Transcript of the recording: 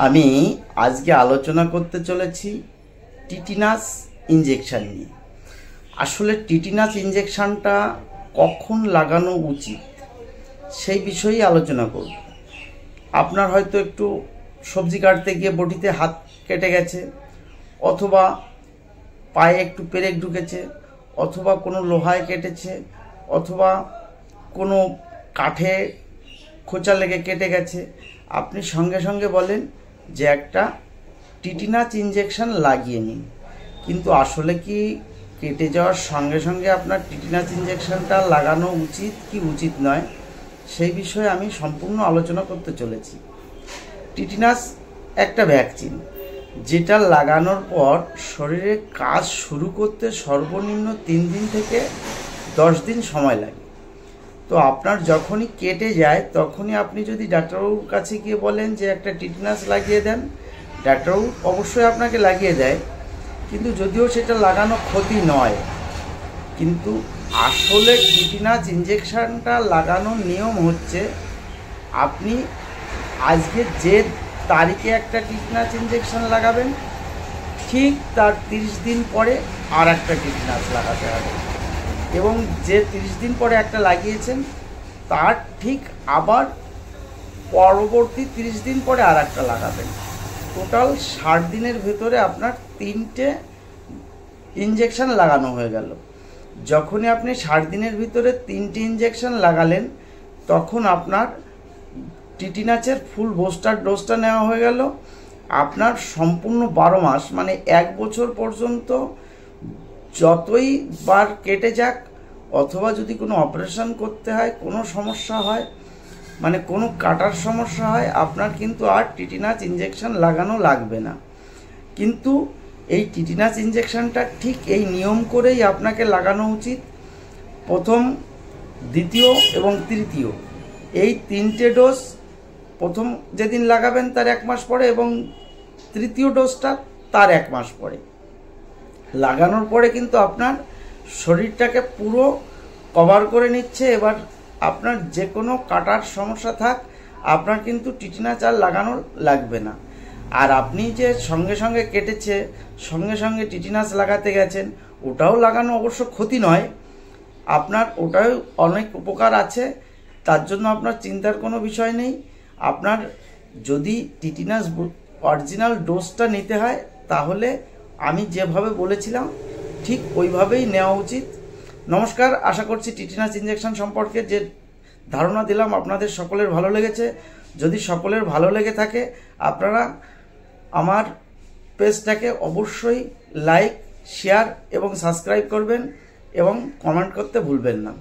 আমি আজকে আলোচনা করতে চলেছি টিটিনাস ইনজেকশন নিয়ে। আসলে টিটিনাস ইনজেকশনটা কখন লাগানো উচিত সেই বিষয়েই আলোচনা করব। আপনার হয়তো একটু সবজি কাটতে গিয়ে বটিতে হাত কেটে গেছে, অথবা পায়ে একটু পেরেক ঢুকেছে, অথবা কোনো লোহায় কেটেছে, অথবা কোনো কাঠে খোঁচা লেগে কেটে গেছে। আপনি সঙ্গে সঙ্গে বলেন যে একটা টিটিনাস ইনজেকশন লাগিয়ে নিন, কিন্তু আসলে কি কেটে যাওয়ার সঙ্গে সঙ্গে আপনার টিটিনাস ইনজেকশনটা লাগানো উচিত কি উচিত নয় সেই বিষয়ে আমি সম্পূর্ণ আলোচনা করতে চলেছি। টিটিনাস একটা ভ্যাকসিন, যেটা লাগানোর পর শরীরে কাজ শুরু করতে সর্বনিম্ন 3 দিন থেকে 10 দিন সময় লাগে। তো আপনার যখনই কেটে যায় তখনই আপনি যদি ডাক্তারবাবুর কাছে গিয়ে বলেন যে একটা টিটিনাস লাগিয়ে দেন, ডাক্তারবাবু অবশ্যই আপনাকে লাগিয়ে দেয়, কিন্তু যদিও সেটা লাগানো ক্ষতি নয়। কিন্তু আসলে টিটিনাস ইনজেকশনটা লাগানোর নিয়ম হচ্ছে, আপনি আজকে যে তারিখে একটা টিটিনাস ইনজেকশন লাগাবেন, ঠিক তার 30 দিন পরে আর একটা টিটিনাস লাগাতে হবে, এবং যে 30 দিন পরে একটা লাগিয়েছেন তার ঠিক আবার পরবর্তী 30 দিন পরে আর একটা লাগাবেন। টোটাল 60 দিনের ভেতরে আপনার 3টে ইনজেকশন লাগানো হয়ে গেল। যখনই আপনি 60 দিনের ভিতরে 3টে ইনজেকশন লাগালেন, তখন আপনার টিটিনাসের ফুল বুস্টার ডোজটা নেওয়া হয়ে গেল। আপনার সম্পূর্ণ 12 মাস মানে 1 বছর পর্যন্ত যতই বার কেটে যাক, অথবা যদি কোনো অপারেশন করতে হয়, কোনো সমস্যা হয়, মানে কোনো কাটার সমস্যা হয়, আপনার কিন্তু আর টিটিনাস ইনজেকশন লাগানো লাগবে না। কিন্তু এই টিটিনাস ইনজেকশনটা ঠিক এই নিয়ম করেই আপনাকে লাগানো উচিত। প্রথম, দ্বিতীয় এবং তৃতীয় এই 3টে ডোজ প্রথম যেদিন লাগাবেন তার 1 মাস পরে, এবং তৃতীয় ডোজটা তার 1 মাস পরে। লাগানোর পরে কিন্তু আপনার শরীরটাকে পুরো কভার করে নিচ্ছে। এবার আপনার যে কোনো কাটার সমস্যা থাক, আপনার কিন্তু টিটিনাস আর লাগানো লাগবে না। আর আপনি যে সঙ্গে সঙ্গে কেটেছে সঙ্গে সঙ্গে টিটিনাস লাগাতে গেছেন, ওটাও লাগানো অবশ্য ক্ষতি নয়, আপনার ওটাও অনেক উপকার আছে, তার জন্য আপনার চিন্তার কোনো বিষয় নেই। আপনার যদি টিটিনাস অরিজিনাল ডোজটা নিতে হয়, তাহলে আমি যেভাবে বলেছিলাম ঠিক ওইভাবেই নেওয়া উচিত। নমস্কার, আশা করছি টিটিনাস ইনজেকশন সম্পর্কে যে ধারণা দিলাম আপনাদের সকলের ভালো লেগেছে। যদি সকলের ভালো লেগে থাকে, আপনারা আমার পেজটাকে অবশ্যই লাইক, শেয়ার এবং সাবস্ক্রাইব করবেন, এবং কমেন্ট করতে ভুলবেন না।